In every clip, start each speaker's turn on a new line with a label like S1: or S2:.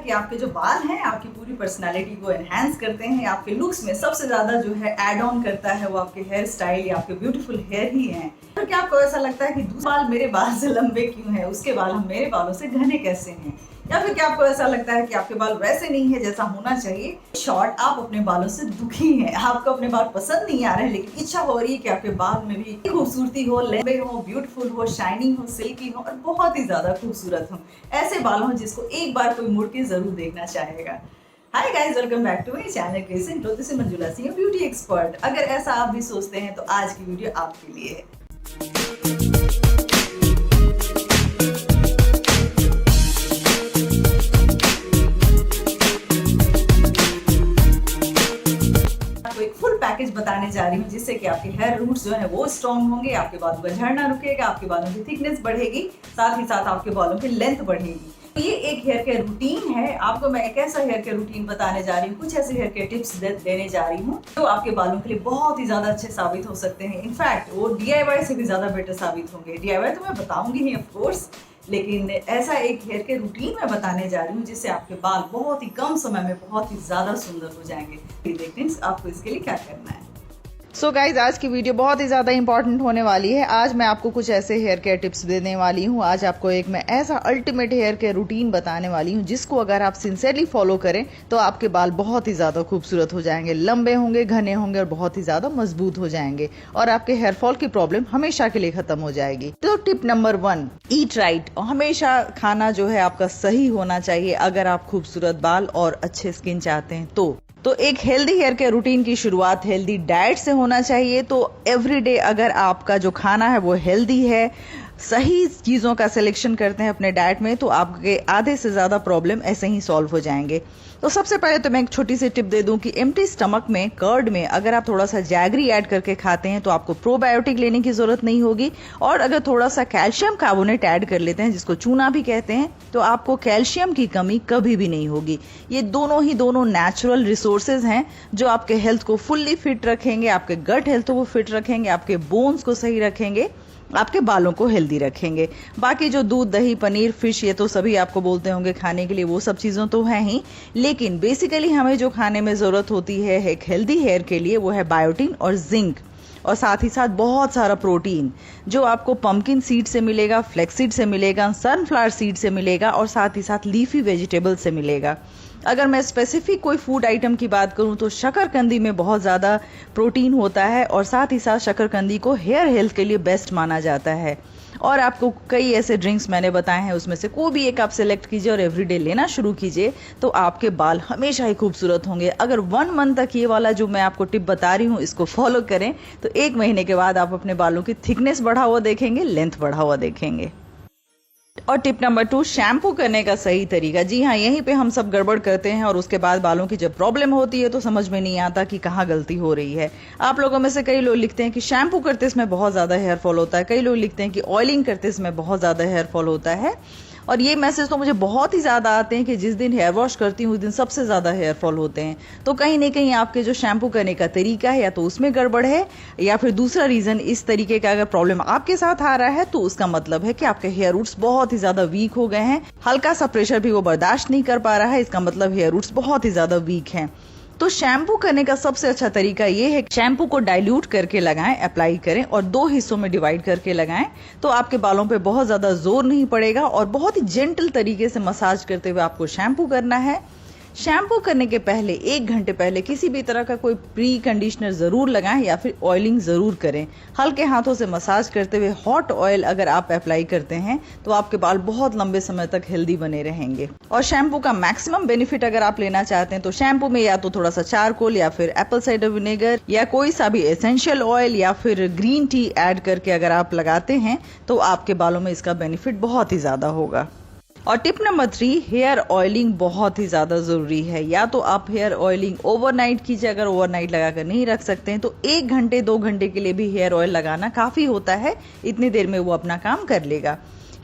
S1: कि आपके जो बाल हैं आपकी पूरी पर्सनालिटी को एनहांस करते हैं, आपके लुक्स में सबसे ज़्यादा जो है ऐड ऑन करता है वो आपके हेयर स्टाइल या आपके ब्यूटीफुल हेयर ही हैं। तो क्या आपको ऐसा लगता है कि दूसरे बाल मेरे बाल से लंबे क्यों हैं, उसके बाल हम मेरे बालों से घने कैसे हैं? या फिर क्या आपको ऐसा लगता है कि आपके बाल वैसे नहीं है जैसा होना चाहिए? शॉर्ट, आप अपने बालों से दुखी हैं, आपको अपने बाल पसंद नहीं आ रहे हैं, लेकिन इच्छा हो रही है कि आपके बाल में भी खूबसूरती हो, लंबे हो, ब्यूटीफुल हो, शाइनिंग हो, सिल्की हो और बहुत ही ज्यादा खूबसूरत हो। ऐसे बाल हो जिसको एक बार कोई मुड़ के जरूर देखना चाहेगा। Hi guys, welcome back to my channel crazy intro. This is Manjula Singh, beauty expert. अगर ऐसा आप भी सोचते हैं तो आज की वीडियो आपके लिए है। पैकेज बताने जा रही हूँ जिससे कि आपके हेयर रूट्स जो है वो स्ट्रॉन्ग होंगे, आपके बालों का झड़ना रुकेगा, आपके बालों की थिकनेस बढ़ेगी, साथ ही साथ आपके बालों की लेंथ बढ़ेगी। तो ये एक हेयर केयर रूटीन है। आपको मैं एक ऐसा हेयर केयर रूटीन बताने जा रही हूँ, कुछ ऐसे हेयर केयर टिप्स देने जा रही हूँ जो आपके बालों के लिए बहुत ही ज्यादा अच्छे साबित हो सकते हैं। इनफैक्ट वो DIY से भी ज्यादा बेटर साबित होंगे। DIY तो मैं बताऊंगी ही ऑफ कोर्स, लेकिन ऐसा एक हेयर केयर रूटीन मैं बताने जा रही हूँ जिससे आपके बाल बहुत ही कम समय में बहुत ही ज्यादा सुंदर हो जाएंगे। देखते हैं आपको इसके लिए क्या करना है।
S2: सो गाइज, आज की वीडियो बहुत ही ज़्यादा इंपॉर्टेंट होने वाली है। आज मैं आपको कुछ ऐसे हेयर केयर टिप्स देने वाली हूँ। आज आपको एक मैं ऐसा अल्टीमेट हेयर केयर रूटीन बताने वाली हूँ जिसको अगर आप सिंसियरली फॉलो करें तो आपके बाल बहुत ही ज़्यादा खूबसूरत हो जाएंगे, लंबे होंगे, घने होंगे और बहुत ही ज़्यादा मजबूत हो जाएंगे और आपके हेयर फॉल की प्रॉब्लम हमेशा के लिए खत्म हो जाएगी। तो टिप नंबर 1, ईट राइट। हमेशा खाना जो है आपका सही होना चाहिए अगर आप खूबसूरत बाल और अच्छे स्किन चाहते हैं तो एक हेल्दी हेयर केयर रूटीन की शुरुआत हेल्दी डाइट से होना चाहिए। तो एवरीडे अगर आपका जो खाना है वो हेल्दी है, सही चीज़ों का सिलेक्शन करते हैं अपने डाइट में, तो आपके आधे से ज़्यादा प्रॉब्लम ऐसे ही सॉल्व हो जाएंगे। तो सबसे पहले तो मैं एक छोटी सी टिप दे दूं कि एम्प्टी स्टमक में कर्ड में अगर आप थोड़ा सा जैगरी ऐड करके खाते हैं तो आपको प्रोबायोटिक लेने की जरूरत नहीं होगी। और अगर थोड़ा सा कैल्शियम कार्बोनेट ऐड कर लेते हैं जिसको चूना भी कहते हैं तो आपको कैल्शियम की कमी कभी भी नहीं होगी। ये दोनों नेचुरल रिसोर्सेज हैं जो आपके हेल्थ को फुल्ली फिट रखेंगे, आपके गट हेल्थ को फिट रखेंगे, आपके बोन्स को सही रखेंगे, आपके बालों को हेल्दी रखेंगे। बाकी जो दूध, दही, पनीर, फिश ये तो सभी आपको बोलते होंगे खाने के लिए, वो सब चीज़ों तो हैं ही, लेकिन बेसिकली हमें जो खाने में ज़रूरत होती है एक हेल्दी हेयर के लिए वो है बायोटिन और जिंक, और साथ ही साथ बहुत सारा प्रोटीन जो आपको पंपकिन सीड से मिलेगा, फ्लेक्स सीड से मिलेगा, सनफ्लावर सीड से मिलेगा और साथ ही साथ लीफी वेजिटेबल से मिलेगा। अगर मैं स्पेसिफिक कोई फूड आइटम की बात करूं तो शकरकंदी में बहुत ज़्यादा प्रोटीन होता है और साथ ही साथ शकरकंदी को हेयर हेल्थ के लिए बेस्ट माना जाता है। और आपको कई ऐसे ड्रिंक्स मैंने बताए हैं, उसमें से कोई भी एक आप सेलेक्ट कीजिए और एवरीडे लेना शुरू कीजिए तो आपके बाल हमेशा ही खूबसूरत होंगे। अगर 1 मंथ तक ये वाला जो मैं आपको टिप बता रही हूँ इसको फॉलो करें तो 1 महीने के बाद आप अपने बालों की थिकनेस बढ़ा हुआ देखेंगे, लेंथ बढ़ा हुआ देखेंगे। और टिप नंबर 2, शैम्पू करने का सही तरीका। जी हाँ, यहीं पे हम सब गड़बड़ करते हैं और उसके बाद बालों की जब प्रॉब्लम होती है तो समझ में नहीं आता कि कहाँ गलती हो रही है। आप लोगों में से कई लोग लिखते हैं कि शैम्पू करते इसमें बहुत ज़्यादा हेयर फॉल होता है, कई लोग लिखते हैं कि ऑयलिंग करते इसमें बहुत ज़्यादा हेयर फॉल होता है। और ये मैसेज तो मुझे बहुत ही ज़्यादा आते हैं कि जिस दिन हेयर वॉश करती हूँ उस दिन सबसे ज़्यादा हेयर फॉल होते हैं। तो कहीं ना कहीं आपके जो शैम्पू करने का तरीका है या तो उसमें गड़बड़ है या फिर दूसरा रीज़न इस तरीके का अगर प्रॉब्लम आपके साथ आ रहा है तो उसका मतलब है कि आपके हेयर रूट्स बहुत ही ज़्यादा वीक हो गए हैं। हल्का सा प्रेशर भी वो बर्दाश्त नहीं कर पा रहा है, इसका मतलब हेयर रूट्स बहुत ही ज़्यादा वीक हैं। तो शैम्पू करने का सबसे अच्छा तरीका ये है, शैम्पू को डाइल्यूट करके लगाएं, अप्लाई करें और 2 हिस्सों में डिवाइड करके लगाएं तो आपके बालों पे बहुत ज़्यादा जोर नहीं पड़ेगा और बहुत ही जेंटल तरीके से मसाज करते हुए आपको शैम्पू करना है। शैम्पू करने के पहले 1 घंटे पहले किसी भी तरह का कोई प्री कंडीशनर ज़रूर लगाएं या फिर ऑयलिंग ज़रूर करें। हल्के हाथों से मसाज करते हुए हॉट ऑयल अगर आप अप्लाई करते हैं तो आपके बाल बहुत लंबे समय तक हेल्दी बने रहेंगे। और शैम्पू का मैक्सिमम बेनिफिट अगर आप लेना चाहते हैं तो शैम्पू में या तो थोड़ा सा चारकोल या फिर एप्पल साइडर विनेगर या कोई सा भी एसेंशियल ऑयल या फिर ग्रीन टी ऐड करके अगर आप लगाते हैं तो आपके बालों में इसका बेनिफिट बहुत ही ज़्यादा होगा। और टिप नंबर 3, हेयर ऑयलिंग बहुत ही ज़्यादा ज़रूरी है। या तो आप हेयर ऑयलिंग ओवरनाइट कीजिए, अगर ओवरनाइट लगाकर नहीं रख सकते हैं तो 1 घंटे 2 घंटे के लिए भी हेयर ऑयल लगाना काफ़ी होता है, इतनी देर में वो अपना काम कर लेगा।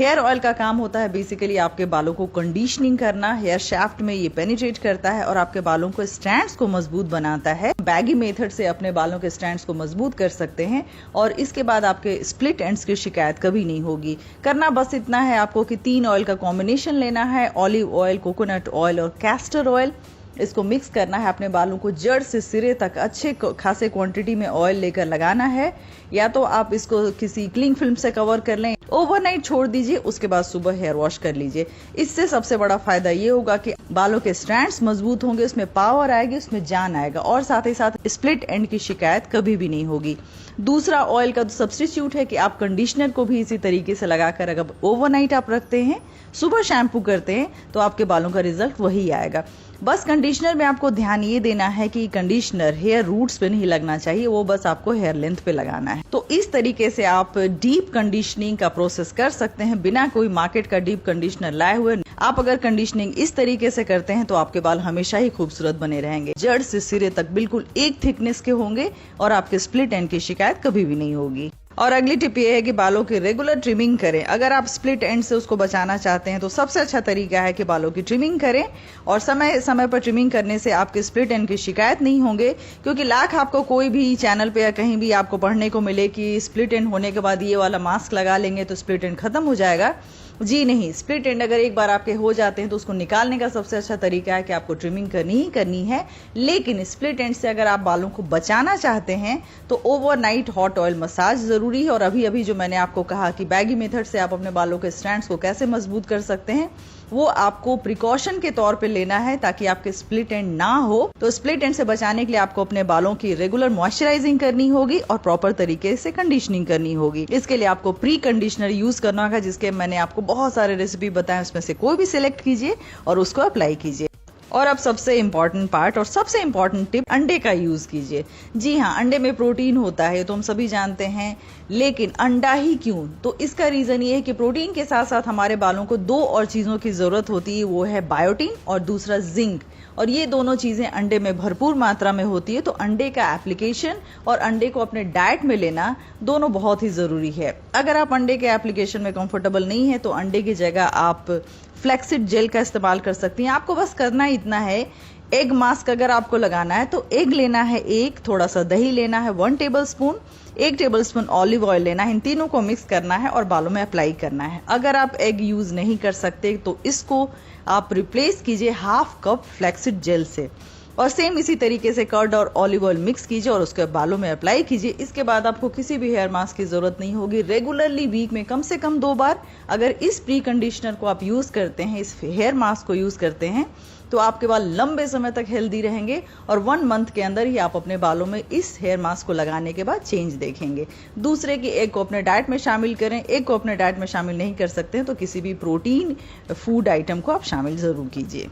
S2: हेयर ऑयल का काम होता है बेसिकली आपके बालों को कंडीशनिंग करना, हेयर शाफ्ट में ये पेनिट्रेट करता है और आपके बालों को स्ट्रैंड्स को मजबूत बनाता है। बैगी मेथड से अपने बालों के स्ट्रैंड्स को मजबूत कर सकते हैं और इसके बाद आपके स्प्लिट एंड्स की शिकायत कभी नहीं होगी। करना बस इतना है आपको कि 3 ऑयल का कॉम्बिनेशन लेना है, ऑलिव ऑयल, कोकोनट ऑयल और कैस्टर ऑयल। इसको मिक्स करना है, अपने बालों को जड़ से सिरे तक अच्छे खासे क्वांटिटी में ऑयल लेकर लगाना है। या तो आप इसको किसी क्लिंग फिल्म से कवर कर लें, ओवरनाइट छोड़ दीजिए, उसके बाद सुबह हेयर वॉश कर लीजिए। इससे सबसे बड़ा फायदा ये होगा कि बालों के स्ट्रैंड्स मजबूत होंगे, उसमें पावर आएगी, उसमें जान आएगा और साथ ही साथ स्प्लिट एंड की शिकायत कभी भी नहीं होगी। दूसरा ऑयल का सब्स्टिट्यूट है कि आप कंडीशनर को भी इसी तरीके से लगाकर अगर ओवरनाइट आप रखते हैं, सुबह शैम्पू करते हैं, तो आपके बालों का रिजल्ट वही आएगा। बस कंडीशनर में आपको ध्यान ये देना है कि कंडीशनर हेयर रूट्स पे नहीं लगना चाहिए, वो बस आपको हेयर लेंथ पे लगाना है। तो इस तरीके से आप डीप कंडीशनिंग का प्रोसेस कर सकते हैं बिना कोई मार्केट का डीप कंडीशनर लाए हुए। आप अगर कंडीशनिंग इस तरीके से करते हैं तो आपके बाल हमेशा ही खूबसूरत बने रहेंगे, जड़ से सिरे तक बिल्कुल एक थिकनेस के होंगे और आपके स्प्लिट एंड की शिकायत कभी भी नहीं होगी। और अगली टिप ये है कि बालों की रेगुलर ट्रिमिंग करें। अगर आप स्प्लिट एंड से उसको बचाना चाहते हैं तो सबसे अच्छा तरीका है कि बालों की ट्रिमिंग करें और समय समय पर ट्रिमिंग करने से आपके स्प्लिट एंड की शिकायत नहीं होंगे। क्योंकि लाख आपको कोई भी चैनल पे या कहीं भी आपको पढ़ने को मिले कि स्प्लिट एंड होने के बाद ये वाला मास्क लगा लेंगे तो स्प्लिट एंड खत्म हो जाएगा। जी नहीं, स्प्लिट एंड अगर एक बार आपके हो जाते हैं तो उसको निकालने का सबसे अच्छा तरीका है कि आपको ट्रिमिंग करनी ही करनी है। लेकिन स्प्लिट एंड से अगर आप बालों को बचाना चाहते हैं तो ओवरनाइट हॉट ऑयल मसाज जरूरी है। और अभी जो मैंने आपको कहा कि बैगी मेथड से आप अपने बालों के स्ट्रैंड्स को कैसे मजबूत कर सकते हैं, वो आपको प्रिकॉशन के तौर पे लेना है ताकि आपके स्प्लिट एंड ना हो। तो स्प्लिट एंड से बचाने के लिए आपको अपने बालों की रेगुलर मॉइस्चराइजिंग करनी होगी और प्रॉपर तरीके से कंडीशनिंग करनी होगी। इसके लिए आपको प्री कंडीशनर यूज करना होगा, जिसके मैंने आपको बहुत सारे रेसिपी बताए, उसमें से कोई भी सिलेक्ट कीजिए और उसको अप्लाई कीजिए। और अब सबसे इम्पोर्टेंट पार्ट और सबसे इम्पोर्टेंट टिप, अंडे का यूज कीजिए। जी हाँ, अंडे में प्रोटीन होता है तो हम सभी जानते हैं, लेकिन अंडा ही क्यों? तो इसका रीजन ये है कि प्रोटीन के साथ साथ हमारे बालों को 2 और चीजों की जरूरत होती है, वो है बायोटिन और दूसरा जिंक। और ये दोनों चीजें अंडे में भरपूर मात्रा में होती है। तो अंडे का एप्लीकेशन और अंडे को अपने डाइट में लेना दोनों बहुत ही जरूरी है। अगर आप अंडे के एप्लीकेशन में कंफर्टेबल नहीं है तो अंडे की जगह आप फ्लैक्सीड जेल का इस्तेमाल कर सकती हैं। आपको बस करना इतना है, एग मास्क अगर आपको लगाना है तो एग लेना है 1, थोड़ा सा दही लेना है 1 टेबलस्पून, 1 टेबलस्पून ऑलिव ऑयल लेना है। इन तीनों को मिक्स करना है और बालों में अप्लाई करना है। अगर आप एग यूज नहीं कर सकते तो इसको आप रिप्लेस कीजिए हाफ कप फ्लैक्सीड जेल से। और सेम इसी तरीके से कर्ड और ऑलिव ऑयल मिक्स कीजिए और उसके बालों में अप्लाई कीजिए। इसके बाद आपको किसी भी हेयर मास्क की जरूरत नहीं होगी। रेगुलरली वीक में कम से कम 2 बार अगर इस प्री कंडीशनर को आप यूज करते हैं, इस हेयर मास्क को यूज करते हैं, तो आपके बाल लंबे समय तक हेल्दी रहेंगे और 1 मंथ के अंदर ही आप अपने बालों में इस हेयर मास्क को लगाने के बाद चेंज देखेंगे। दूसरे की एग को अपने डाइट में शामिल करें। एग को अपने डाइट में शामिल नहीं कर सकते हैं तो किसी भी प्रोटीन फूड आइटम को आप शामिल जरूर कीजिए।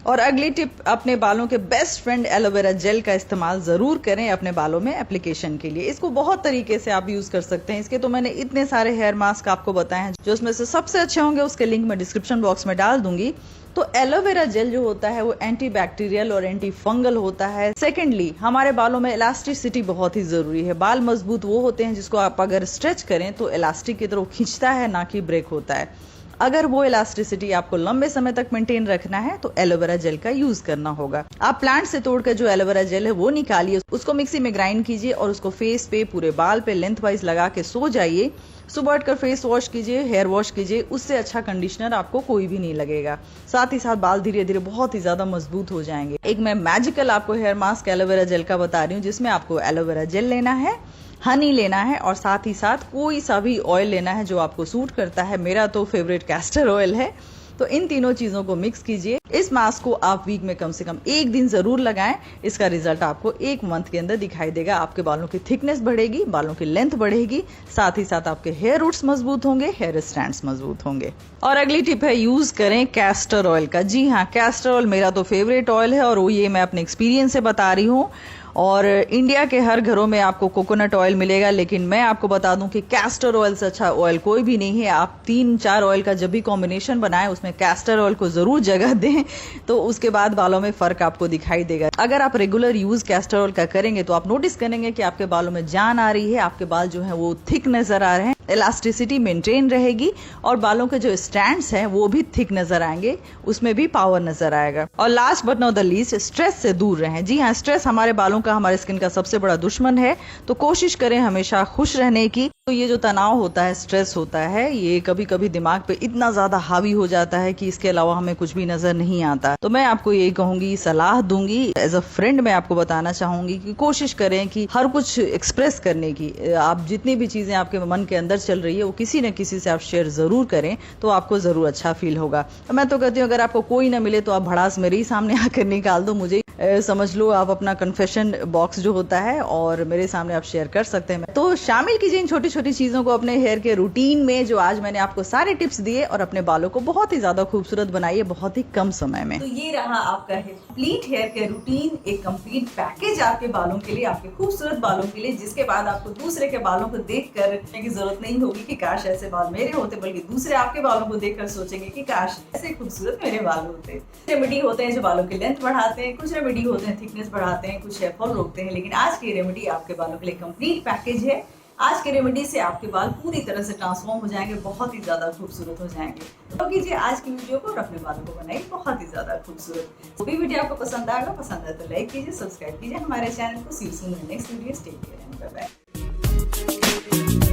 S2: और अगली टिप, अपने बालों के बेस्ट फ्रेंड एलोवेरा जेल का इस्तेमाल जरूर करें अपने बालों में एप्लीकेशन के लिए। इसको बहुत तरीके से आप यूज कर सकते हैं। इसके तो मैंने इतने सारे हेयर मास्क आपको बताए हैं, जो उसमें से सबसे अच्छे होंगे उसके लिंक मैं डिस्क्रिप्शन बॉक्स में डाल दूंगी। तो एलोवेरा जेल जो होता है वो एंटी बैक्टीरियल और एंटी फंगल होता है। सेकेंडली, हमारे बालों में इलास्टिसिटी बहुत ही जरूरी है। बाल मजबूत वो होते हैं जिसको आप अगर स्ट्रेच करें तो इलास्टिक की तरह खींचता है, ना कि ब्रेक होता है। अगर वो इलास्टिसिटी आपको लंबे समय तक मेंटेन रखना है तो एलोवेरा जेल का यूज करना होगा। आप प्लांट से तोड़कर जो एलोवेरा जेल है वो निकालिए, उसको मिक्सी में ग्राइंड कीजिए और उसको फेस पे, पूरे बाल पे लेंथ वाइज लगा के सो जाइए। सुबह उठकर फेस वॉश कीजिए, हेयर वॉश कीजिए, उससे अच्छा कंडीशनर आपको कोई भी नहीं लगेगा। साथ ही साथ बाल धीरे धीरे बहुत ही ज्यादा मजबूत हो जाएंगे। एक मैं मैजिकल आपको हेयर मास्क एलोवेरा जेल का बता रही हूँ, जिसमें आपको एलोवेरा जेल लेना है, हनी लेना है और साथ ही साथ कोई सा भी ऑयल लेना है जो आपको सूट करता है। मेरा तो फेवरेट कैस्टर ऑयल है। तो इन तीनों चीजों को मिक्स कीजिए। इस मास्क को आप वीक में कम से कम 1 दिन जरूर लगाएं। इसका रिजल्ट आपको 1 मंथ के अंदर दिखाई देगा। आपके बालों की थिकनेस बढ़ेगी, बालों की लेंथ बढ़ेगी, साथ ही साथ आपके हेयर रूट्स मजबूत होंगे, हेयर स्ट्रैंड्स मजबूत होंगे। और अगली टिप है, यूज करें कैस्टर ऑयल का। जी हाँ, कैस्टर ऑयल मेरा तो फेवरेट ऑयल है और वो ये मैं अपने एक्सपीरियंस से बता रही हूँ। और इंडिया के हर घरों में आपको कोकोनट ऑयल मिलेगा, लेकिन मैं आपको बता दूं कि कैस्टर ऑयल से अच्छा ऑयल कोई भी नहीं है। आप 3-4 ऑयल का जब भी कॉम्बिनेशन बनाएं उसमें कैस्टर ऑयल को जरूर जगह दें, तो उसके बाद बालों में फर्क आपको दिखाई देगा। अगर आप रेगुलर यूज कैस्टर ऑयल का करेंगे तो आप नोटिस करेंगे कि आपके बालों में जान आ रही है, आपके बाल जो है वो थिक नजर आ रहे हैं। इलास्टिसिटी मेंटेन रहेगी और बालों के जो स्टैंड्स हैं वो भी थिक नजर आएंगे, उसमें भी पावर नजर आएगा। और last but not the least, stress से दूर रहें। जी हाँ, स्ट्रेस हमारे बालों का, हमारे स्किन का सबसे बड़ा दुश्मन है, तो कोशिश करें हमेशा खुश रहने की। तो ये जो तनाव होता है, स्ट्रेस होता है, ये कभी कभी दिमाग पे इतना ज्यादा हावी हो जाता है कि इसके अलावा हमें कुछ भी नजर नहीं आता। तो मैं आपको यही कहूंगी, सलाह दूंगी, एज अ फ्रेंड मैं आपको बताना चाहूंगी कि कोशिश करें कि हर कुछ एक्सप्रेस करने की, आप जितनी भी चीजें आपके मन के अंदर चल रही है वो किसी न किसी से आप शेयर जरूर करें, तो आपको जरूर अच्छा फील होगा। मैं तो कहती हूँ अगर आपको कोई ना मिले तो आप भड़ास मेरे ही सामने आकर निकाल दो, मुझे समझ लो आप अपना कन्फेशन बॉक्स जो होता है और मेरे सामने आप शेयर कर सकते हैं। तो शामिल कीजिए इन छोटी छोटी चीजों को अपने हेयर के रूटीन में, जो आज मैंने आपको सारे टिप्स दिए, और अपने बालों को बहुत ही ज्यादा खूबसूरत बनाइए बहुत ही कम समय में।
S1: तो ये रहा आपका कंप्लीट हेयर केयर रूटीन, एक कंप्लीट पैकेज आपके बालों के लिए, आपके खूबसूरत बालों के लिए, जिसके बाद आपको दूसरे के बालों को देख कर की जरूरत नहीं होगी कि काश ऐसे बाल मेरे होते, बल्कि दूसरे आपके बालों को देखकर सोचेंगे कि काश ऐसे खूबसूरत मेरे बाल होते। रेमेडी होते हैं जो बालों की लेंथ बढ़ाते हैं, कुछ रेमेडी होते हैं थिकनेस बढ़ाते हैं, कुछ हेयर फॉल रोकते हैं, लेकिन आज की रेमेडी आपके बालों के लिए कंप्लीट पैकेज है। आज के रेमेडी से आपके बाल पूरी तरह से ट्रांसफॉर्म हो जाएंगे, बहुत ही ज्यादा खूबसूरत हो जाएंगे। तो कीजिए आज की वीडियो को और अपने बालों को बनाइए बहुत ही ज्यादा खूबसूरत। तो वीडियो आपको पसंद आएगा, पसंद आए तो लाइक कीजिए, सब्सक्राइब कीजिए हमारे चैनल को। See you soon in next video, take care and bye bye.